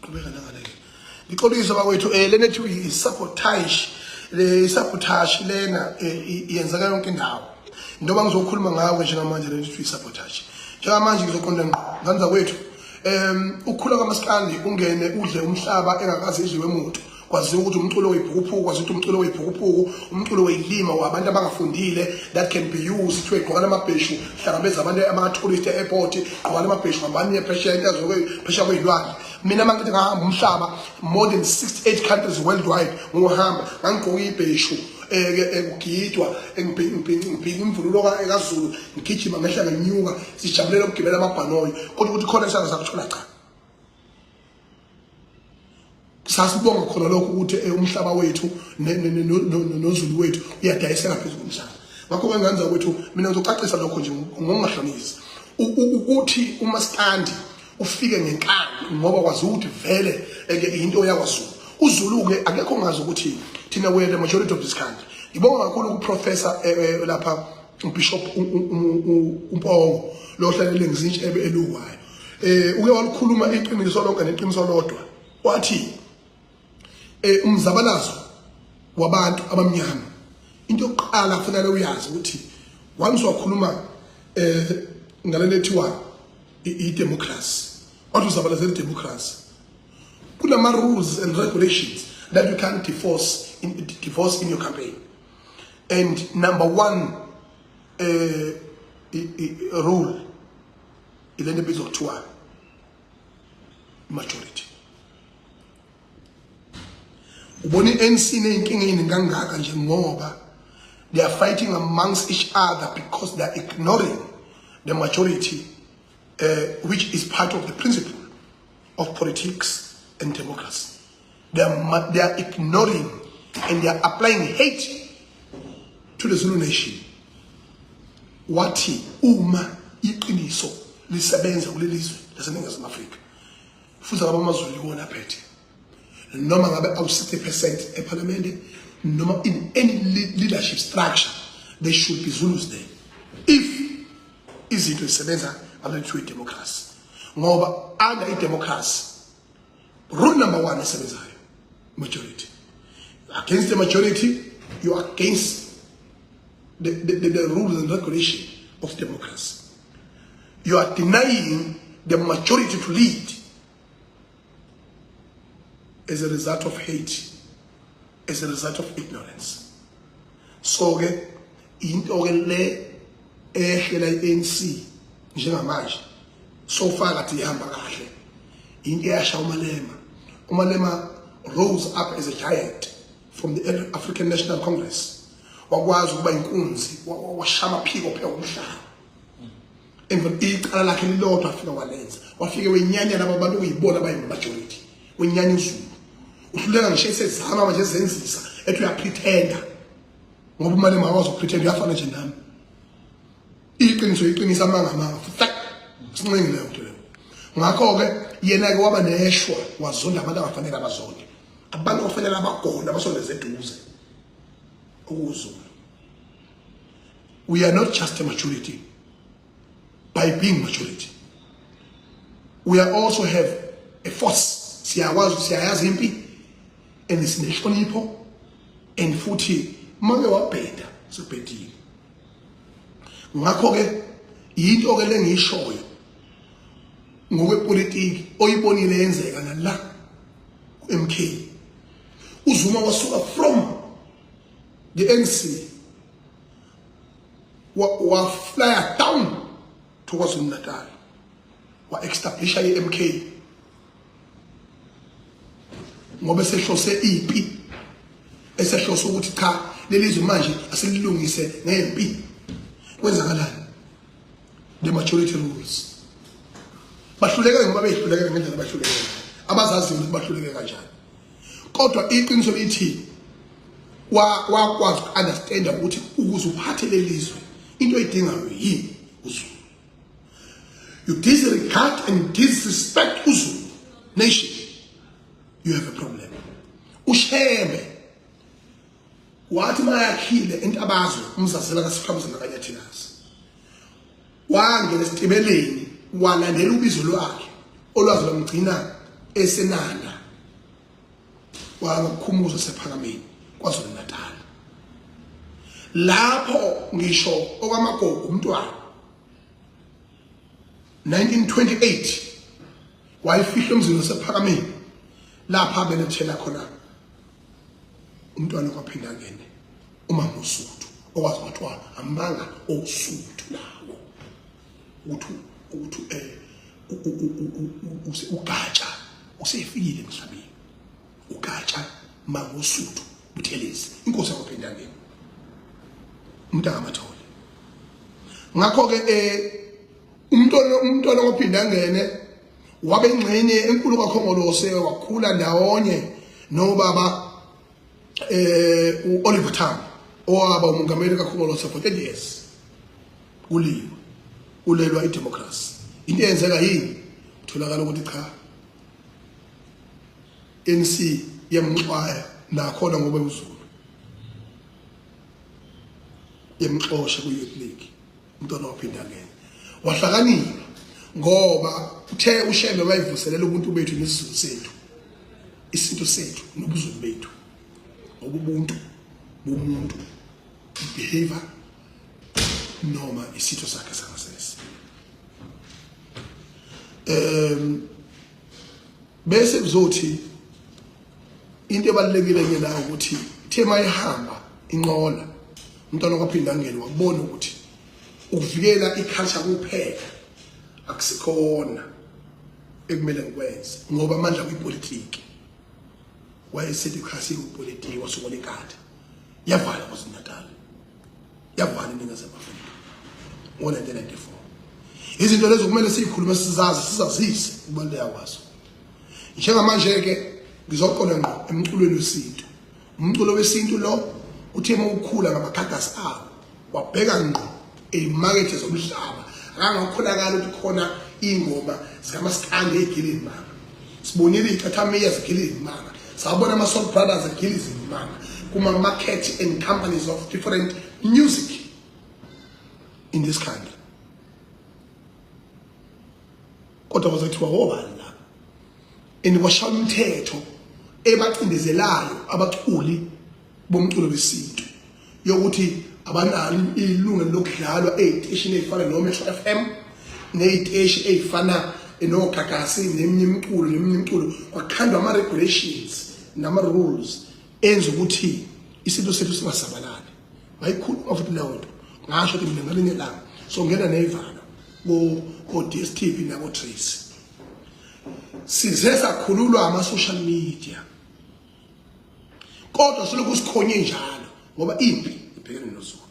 qhubeka ngale ngixolisa bakwethu lena ethi i-sabotage lena yenzeka yonke indawo ndoba ngizokhuluma ngawe njengamanje lena ethi i-sabotage njengamanje ngizoqonda ngqanza kwethu ukukhula kwaMaskandi ungene udle umhlaba engakazi idliwe umuntu kwaziwa ukuthi umculo webhukuphuku kwaziwa ukuthi umculo webhukuphuku umculo weyilima wabantu abangafundile that can be used to gqoka amabheshu hlangabeza abantu ama-tourist e-airport gqoka amabheshu ngabanye phesheya phesheya kweyilwandle mina mangithi ngahamba umhlaba more than 68 countries worldwide ngohamba ngangigqoka ibheshu kugidwa ngibhika imvunulo kaZulu ngigijima ngehla ngenyuka sijabulela ukugibela amabhanoyi kodwa ukuthi khona isanga sakuthola cha sasibonga khona lokho ukuthi umhlaba wethu noZulu wethu uyadayiseka phezulu komhlaba ngakho kwenza kwethu mina ngizocacisa lokho nje ngokungahlonisi ukuthi uMaskandi ufike ngenkani ngoba kwazi ukuthi vele into yakwaZulu uZulu ke akekho ngazi ukuthi thina we the majority of this country ngibonga kakhulu kuprofessor lapha uBishop uMpongo lo hlalele ngizintshe eluwayo uke walukhuluma iqiniso lonke neqiniso lodwa wathi umzabalazo wabantu abamnyama into yokuqala kufanele uyazi ukuthi once wakhuluma ngalento ethiwa i-democracy wathi uzabalaza i-democracy kunama rules and regulations that you can't divorce in your campaign. And number one rule is the base of Tua majority. Uboni NC nenkingeni ngangaka nje ngoba they are fighting amongst each other because they are ignoring the majority, which is part of the principle of politics and democracy. They are ignoring and they are applying hate to the Zulu nation. Wathi uma iqiniso lisebenza kulelizwe laseNingizimu Afrika futhi abamaZulu ikona phethe noma ngabe awu 60% eParliament noma in any leadership structure there should be Zulus there if izinto zisebenza ngalethi democracy ngoba under i-democracy rule number 1 esebenzayo majority. Against the majority, you are against the rules and regulation of democracy. You are denying the majority to lead as a result of hate, as a result of ignorance. So, into le ehlela ANC njengamanje so far kathi ihamba kahle into yasha umalema rose up as a giant from the African National Congress. Wakwazi ukuba inkunzi washama phiko phela umhlaba. Emva iqala lakhe lilodwa afika walenza. Wafike wenyanya laba bantu uyibona majority. Wenyanya uZulu. Uhluleka ngisho esezama manje ezenzisa ethi uyapretenda. Ngoba imali mawazi ukupretenda uyafana nje nami. Iqiniso amanga sinqingile ukuthi leyo. Ngakho ke yena ke waba neshwa wazonda abantu abafanele abazonde. Abantu abafanele abagona abasondeze eduze ukuZulu. We are not just a majority by being majority. We are also have a force. Siyayazi impi and sinehlonipho and futhi make wabheda sibhedile. Ngakho ke into ke lengishoyo ngokwepolitiki oyibonile yenzeka nala MK uZuma wasuka from the NC wa fly down to KwaZulu-Natal wa establish iMK ngoba sehlose ipi esehlose ukuthi cha lelizwe manje asililungise ngempi kwenzakalani the majority rules bahluleka ngoba behluleka ngendlela bahluleka abazazi ukuthi bahluleke kanjani kodwa iqiniso lithi wakwazi understand ukuthi ukuze uphathe lelizwe into edingayo yini uZulu. You disregard and disrespect uZulu nation, you have a problem. Ushebe wathi mayakhile entabazwe umzazela kaSiphamzela kaNyathilasi wangena esitibeleni walandela ubizo lwakhe olwazi lomgcina esenanda wakhumuza sephakameni kwaZulu Natal lapho ngisho okwamagogo umntwana 1928 wayifihla emzini wasephakameni lapha abelethela khona umntwana kwaphinda ngene uma ngusuthu okwazi kwathiwa amanga osuthu lawo ukuthi ugatsha usefikile emhlabeni ugatsha mangosuthu Buthelezi inkosi yakwaphinda ngene umntana amathole ngakho ke umntwana waphinda ngene wabe ingxenye enkulu kaKhongolose wakhula ndawonye nobaba uOliver Tambo owaba umongameli kaKhongolose for 30 years uliwe ulelwa idemocracy into eyenzeka yini utholakala ukuthi cha ANC yemxwaya nakhona ngoba uzulu yemxosha ku-Youth League umntwana waphinda ngene wahlakanipha ngoba uthe uShembe bayivuselela ubuntu bethu nesizwe sethu isinto sethu nobuzulu bethu obubuntu bomuntu behavior noma isitho sakhe sangasese bese kuzothi into ebalekile ke la ukuthi thema ihamba inqola umntwana kwaphinda ngene wabona ukuthi ukuvikela iculture kuphela akusikhona ekumele ngikwenze ngoba amandla kwipolitiki wayesethi khasi kupolitiki wasukola inkatha yavala kwaZulu Natal yavala iningizimu Afrika ngo-1994 izinto lezo kumele siyikhulume sizazise ukubaluleka kwazo njengamanje ke ngizoqona ngqo emculweni wesintu umculo wesintu lo uthema ukukhula ngamakhagasi awo wabheka ngqo ezimakethe zomhlaba akangakholakala ukuthi khona ingoma zikamaskandi egilini manga sibonile iChathamia zigilini manga sabona ama-Soul Brothers egilini manga kuma-market and companies of different music in this country kodwa kwazathiwa wobani lapha and kwashaya umthetho ebacindezelayo abaculi bomculo wesintu yokuthi abanalo ilungelo lokudlalwa eziteshini ezifana noMetro FM neziteshi ezifana noGagasi neminye imiculo kwakhandwa ama-regulations nama-rules enza ukuthi isinto sethu singasabalali bayikhuluma futhi leyo nto ngasho ukuthi mina ngalinye langa so ngena nevalo ko-DSTV nabo-Trace size sakhululwa ama-social media kodwa silokhu sikhonye njalo ngoba impi ibhekene noZulu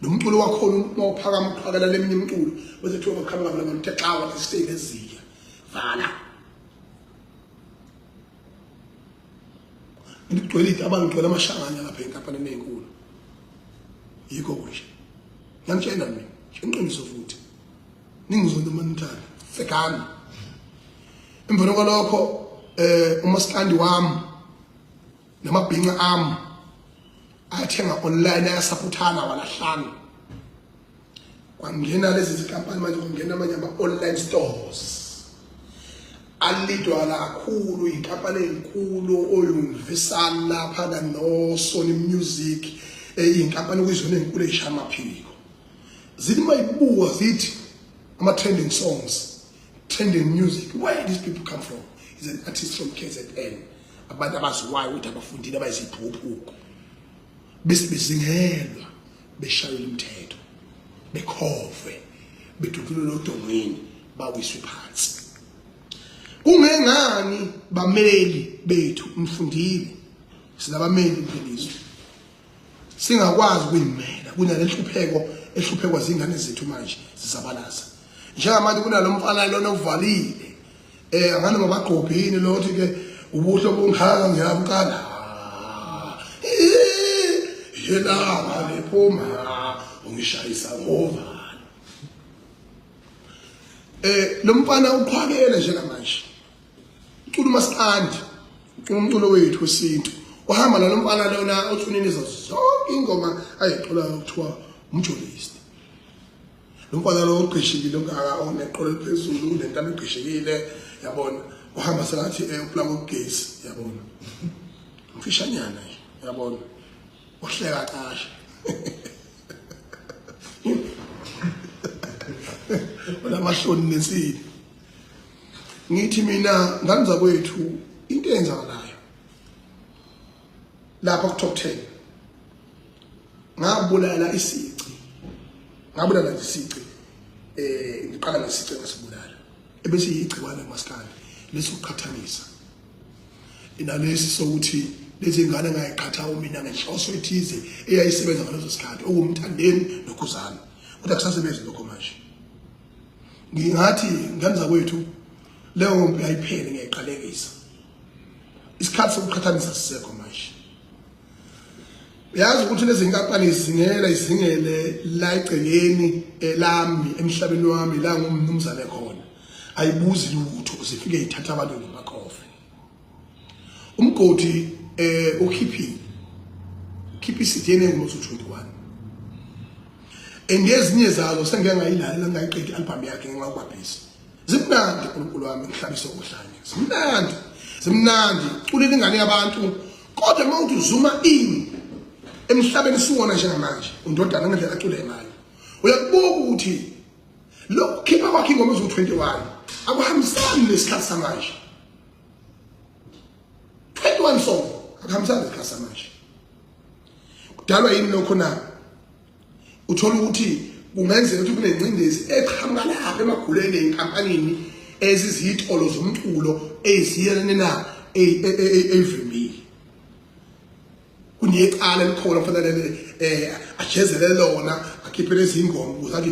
nomculo wakhona mawuphakama uphakela leminye imiculo bese thiwa bakhamba ngabo abantu exawa isiteke eziya vala ngigcwele abangigcwele amashangana lapha enkampanini enkulu yikho kunje ngiyangitshela mina ngiqiniso futhi ningizonto manithanda sekani emveni kwalokho umaskandi wami namabhinqa ami athenga online ayasaputhana walahlanga kwangena lezi zikampani manje kungena amanye ama-online stores alidwa kakhulu inkampani enkulu o-Universal lapha no-Sony Music iy'nkampani okuyizona ey'nkulu ey'shaya amaphiko zithi mayibuka zithi ama-trending songs trending music where these people come from is an artist from KZN abantu abaziwayo ukuthi abafundile abayizibhubhuko bese bezingelwa beshayela umthetho bekhove bedudulula odongweni bawiswe phansi kungengani bameli bethu umfundile sinabameli impilizo singakwazi ukuyimela kunalehlupheko ehluphekwa zingane zethu manje zisabalaza njengamanje kunalomfana lona uvalile angane mabagqobhini lothi ke ubuhle bungaka ngiyabukala yela lephuma ungishayisa ngova lo mfana uqhwakele njengamanje ucula umaskandi umculo wethu wesintu uhamba nalo mfana lona othuniniza zonke ingoma ayicula ukuthiwa umjolist lo mfana lo uqhishikile ongaka oneqolo phezulu unentamo eqhishikile yabona uhamba sengathi uplug ugesi yabona mfishanyana nje yabona uhleka kasha wala mahloni nesini ngithi mina ngani zakwethu into eyenzakalayo lapha ku top 10 ngabulala isici ngiqala ngesici ngasibulala ebese yigciwane maskandi lesukhathalisa inalesi sokuthi lezi ingane ngayiqhatha mina ngenhloso ethize eyayisebenza ngaleso sikhathi okumthandeni nokhuzana kodwa kusasebenza lokho manje ngingathi ngani zakwethu leyo mpi ayiphele ngiyayiqalekisa isikhathi sokuqhathanisa sisekho manje yazi ukuthi lezi inkampani izingele la egcekeni lami emhlabeni wami la ngumnumzane khona ayibuzi lutho usifike ithatha abantu ngemakhofi umgodi ukhiphi sithene ngomuso 21 engezinye zazo sengeke ngayilalela ngayiqedi album yakhe ngingakwabhisa zimnandi uNkulunkulu wami ngihlabisa okuhlanye zimnandi culile ingane yabantu kodwa mawuthi uzuma in emhlabeni siwona njengamanje undodana ngendlela acule ngayo uyakubuka ukuthi lo khipha kwakhe ingoma ezo21 akuhambisani nesikhathi samanje 21 song akuhambisani nesikhathi samanje kudalwa yini lokho na uthola ukuthi kungenzeka ukuthi kunencindezi eqhamuka lapha emaguleni enkampanini ezizitolo zomculo eziyelene na evimile kuniyecala likhona kufanele ajezele lona akhiphe lezi ingoma ukuze athi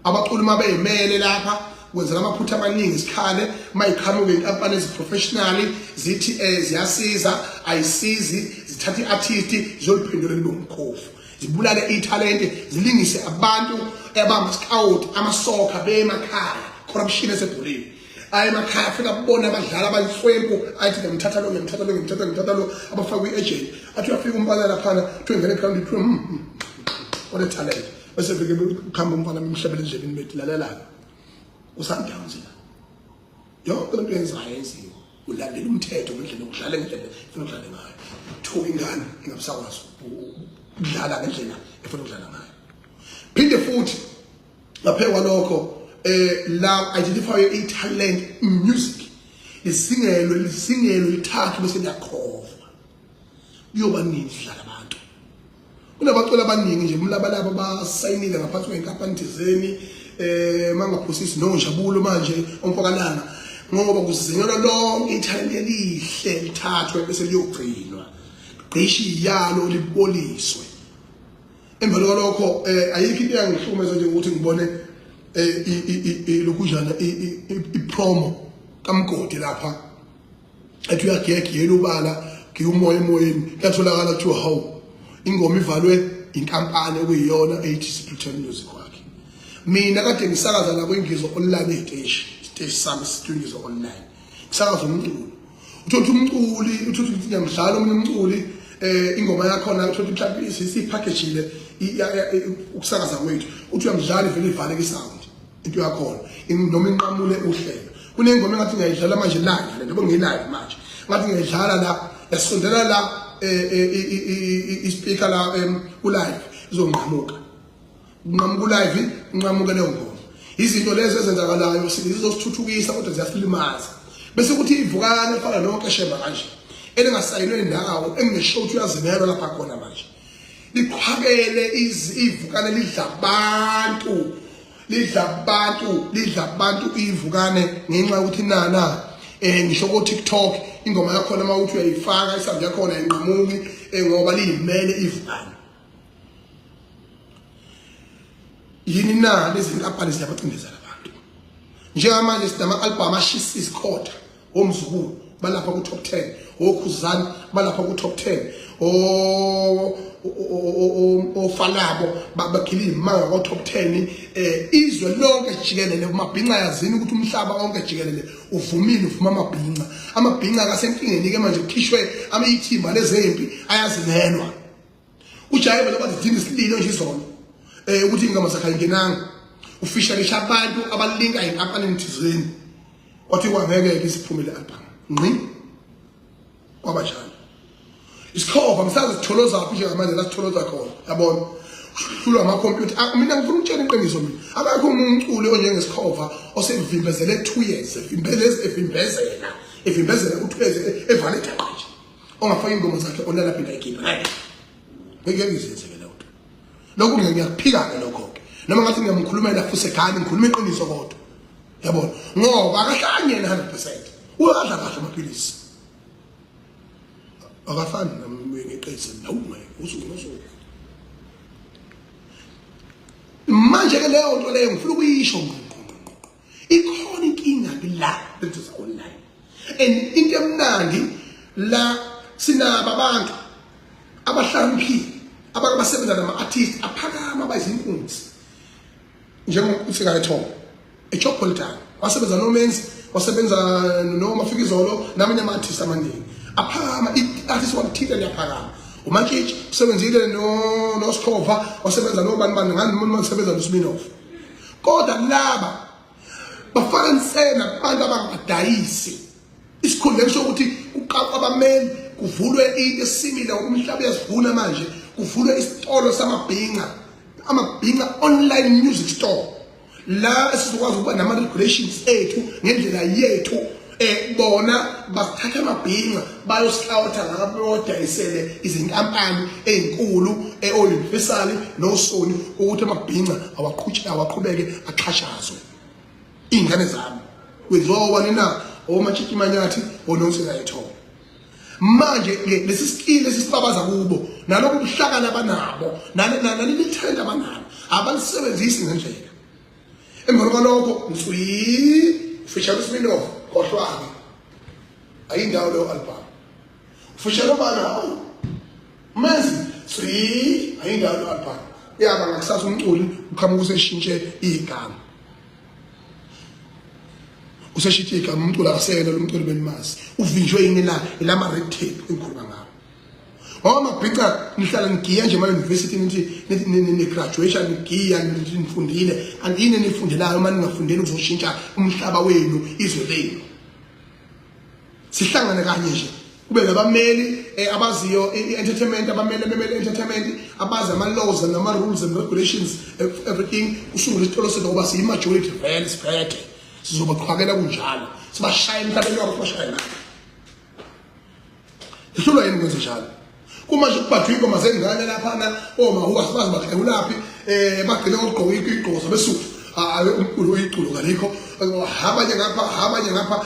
abaculi mabeyimele lapha kwenzela amaphutha amaningi isikhale mayiqhamuke inkampani eziprofessionally zithi ziyasiza ayisizi zithatha iartist zoliphendula libe umkhofu zibulale italent zilingise abantu abama-scout amasoka bemakhaya corruption esebholeni emakhaya fika kubona abadlala abayifwempu ayithi ngemthatha lo abafakwe i-agent athi uyafika umbala laphana kuthiwe ngene eground kuthiwe what a talent bese fike kuhamba umfana emhlabeni endlebeni bethi lalela uSundowns yonke into yenziwa ulandela umthetho ngendlela ukudlala ngendlela efuna ukudlala ngayo thuka ingane ingabusakwazi ukudlala ngendlela efuna ukudlala ngayo phinde futhi ngaphekwa lokho la identify i-talent music lisingelo lithathu bese liyakhofa kuyoba nini sidlala abantu kunabaculi abaningi nje umlabalaba basayinile ngaphansi kwenkampani thizeni mangaphosisi noNjabulo manje omfokalanga ngoba kuzinyelwa lonke italent elihle lithathwe bese liyogcinwa gqishi yalo liboliswe emva lokho ayikho into yangihlumeza nje ukuthi ngibone lokujana ipromo kamgodi lapha ethi uyagegiyela ubala ngiyumoya emoyeni kuyatholakala kuthiwa hawu ingoma ivalwe inkampani okuyiyona ethi Spiritual Music wakhe mina kade ngisakaza la kwengizo online stage sami sitwengizo online ngisakaza umculo uthola umculi uthola ukuthi ngiyamdlala omunye umculi ingoma yakho na uthola mhlawumbe isipackage ukusakaza kwethu uthi uyamdlala ivele ivaleke isound into yakhona noma inqamule uhlelo kunengoma engathi ngiyidlala manje live njengoba ngilive manje ngathi ngiyidlala la yasondela la ispeaker la ulive izonqamuka unqamuka live unqamuka leyo ngoma izinto lezi ezenzakalayo sizosithuthukisa kodwa ziyasilimaza bese kuthi ivukana efana nonke sheba kanje elingasayinwe indawo engisho ukuthi uyazimelwa lapha khona manje liqhakele ivukane lidla abantu ivukane ngenxa ukuthi nana ngisho ko TikTok ingoma yakho na mawuthi uyayifaka isandi yakho na enqamuki ngoba liyimele ivukane yini na lezi inkampani ziyabacindezela abantu njengamanje sidama album ashisi isikhotha omzukulu balapha ku top 10 okhuzani balapha ku top 10 ofalabo bakhila imanga ku top 10 izwe lonke jikelele kumabhinqa yazini ukuthi umhlaba wonke jikelele uvumile uvuma amabhinqa akasenkingeni ke manje kukhishwe ithimba lezempi ayazinelwa uJayibe lo bazidinga isililo nje izona ukuthi ingoma zakhe ayingenanga ufishalisha abantu abalinka inkampani thizeni wathi kwangeke isiphumele album ngqi kwabanjalo isikhova msazi sitholoza phi njengamanje la sitholoza khona yabona hlulwa ama-computer mina ngifuna ukutshela iqiniso mina akakho umculi onjengesikhova osevimbezele 2 years evimbezela u2 years evale iqhaji ongafaka ingoma zakhe onala phinda ikhipha ngeke ngizenze ke lokho lokho ngiyakuphika ke lokho ke noma ngathi ngiyamkhulumela futhi egani ngikhuluma iqiniso kodwa yabona ngoba akahlanye yena 100% uyadla kahle amaphilisi akafani nami ngeqiniso nawungeke usuku manje ke leyo nto leyo ngifuna ukuyisho ikhona inkinga la benza online and into emnandi la sinaba abantu abahlakaniphile abasebenza nama-artist aphakama abayizinkunzi njengokuthi kayethoma eChopolitan wasebenza noMenzi wasebenza noMafikizolo namanye ama-artist amaningi aphakama i-artist wakuthile liyaphakama uMantshitshi usebenzile noSkhova wasebenza nobani ngani noma usebenza noSminoff kodwa laba bafaka insena abantu abangabadayisi isikhundleni sokuthi abameli kuvulwe into esimile umhlaba uyasivuna manje kuvulwe isitolo amabhinga online music store la esizokwazi ukuba nama-regulations ethu ngendlela yethu bona bathatha amabhinga bayosikawutha ngabodayisele izinkampani ezinkulu o-Universal no-Sony ukuthi amabhinga awaqhubeke axhashazwe iy'ngane zami kwenziwa nina oMantshitshi Manyathi oNonsikayethoma manje lesi skill esisibabaza kubo nalobu buhlakani abanabo naleli trend abanalo abalisebenzisi ngendlela emveni kwalokho ufishela uSminoff khohlwayo ayindawo leyo album ufishela bana Menzi ayindawo leyo album yaba ngakusasa umculi uqhamuka useshintshe igama useshithi igama umculi akasena lo mculi benimazi uvinjwe yini la elama-red tape engikhuluma ngawo ngoba mabhica nihlala ngigiya nje ema-university ne-graduation ngigiya nifundile andine nifundelayo uma ningafundeli ukuzoshintsha umhlaba wenu izwe lenu sihlangane kanye nje kube nabameli abaziyo i-entertainment abameli entertainment abazi ama-laws nama-rules and regulations everything usungule isitolo sethu ngoba siyi-majority vele siphethe sizobaqhwakela kunjalo sibashaye emhlabeni wabo sibashaye nabo ihlulwa yini kwenze njalo kumanje kubhathwa ingoma zengane laphana omahuka sibazi baxewulaphi bagcine ngokugqoka igqoko zabesuku umculo oyiculo kalikho habanye ngapha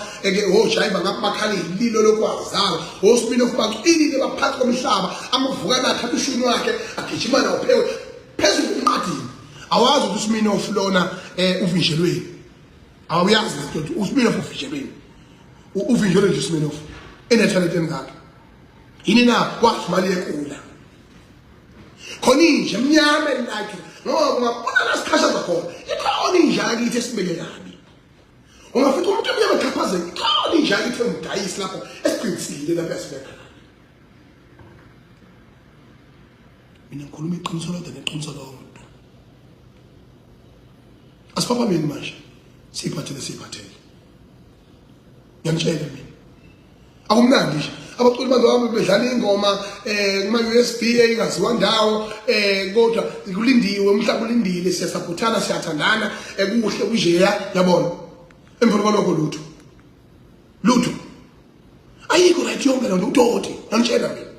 ojayiva ngapha bakhala ililo lokwazala oSminoff bacilile baphansi komhlaba amavukana athatha ushuni wakhe agijima nawo phezulu enqadini awazi ukuthi uSminoff lona uvinjelweni awuyazi ukuthi uSminoff uvinjelweni uvinjelwe nje uSminoff enethalente engaka yini na kwathi mali yekula khona inje emnyama like ngoba ungabona la sikhashaza khona ikhona injalo kithi esibeke kabi ungafica umuntu omnyama echaphazela ikhona injalo kithi engidayisi lapho esiqinisile lapha esibeka mina ngikhuluma iqiniso lodwa neqiniso lodwa asiphaphameni manje siyiphathele ngiyamtshela mina akumnandi nje abaculi bami bedlala ingoma kuma-USB engaziwa ndawo kodwa kulindiwe umhlaba ulindile siyasaphothana siyathandana kuhle kujeya yabona emveni kwalokho lutho ayikho right yonke lento utoti ngiyamtshela mina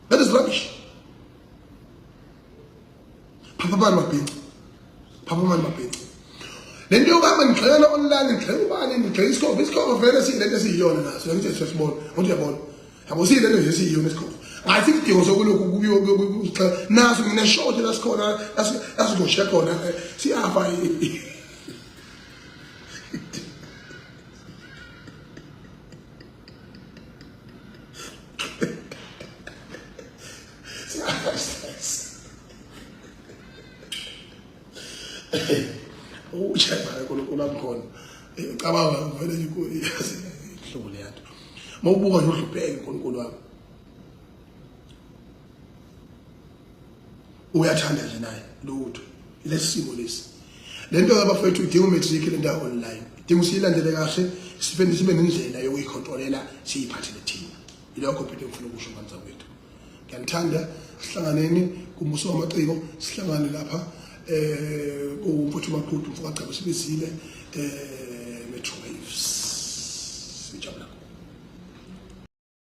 that is rubbish phaphamani mabhinci lento yokuhamba ngixhela online ngixhela ubani ngixhela isikhovo vele siyilento esiyiyona naso ngithi siyasibona ukuthi uyabona yabo siyilento nje esiyiyona isikhovo ngathi kudingo sokulokhu kuxhela naso ngine-short lasikhona lasigoshe khona siyafa ushayibhala nkulunkulu akhona cabanga vele yazi ihlobo leyanto mawubuka nje uhlupheke nkulunkulu wami uyathanda nje naye lutho ilesimo lesi lento abafethu idinga umatric le ndawo online dinga usiyilandele kahle sibe nendlela yokuyicontrolela siyiphathele thina ilokho phela ngifuna ukusho manje kwethu ngiyanthanda sihlanganeni kumbuso wamaciko sihlangane lapha kumfuthu maqhudu mfaka cha sibizile Metro Waves sijabula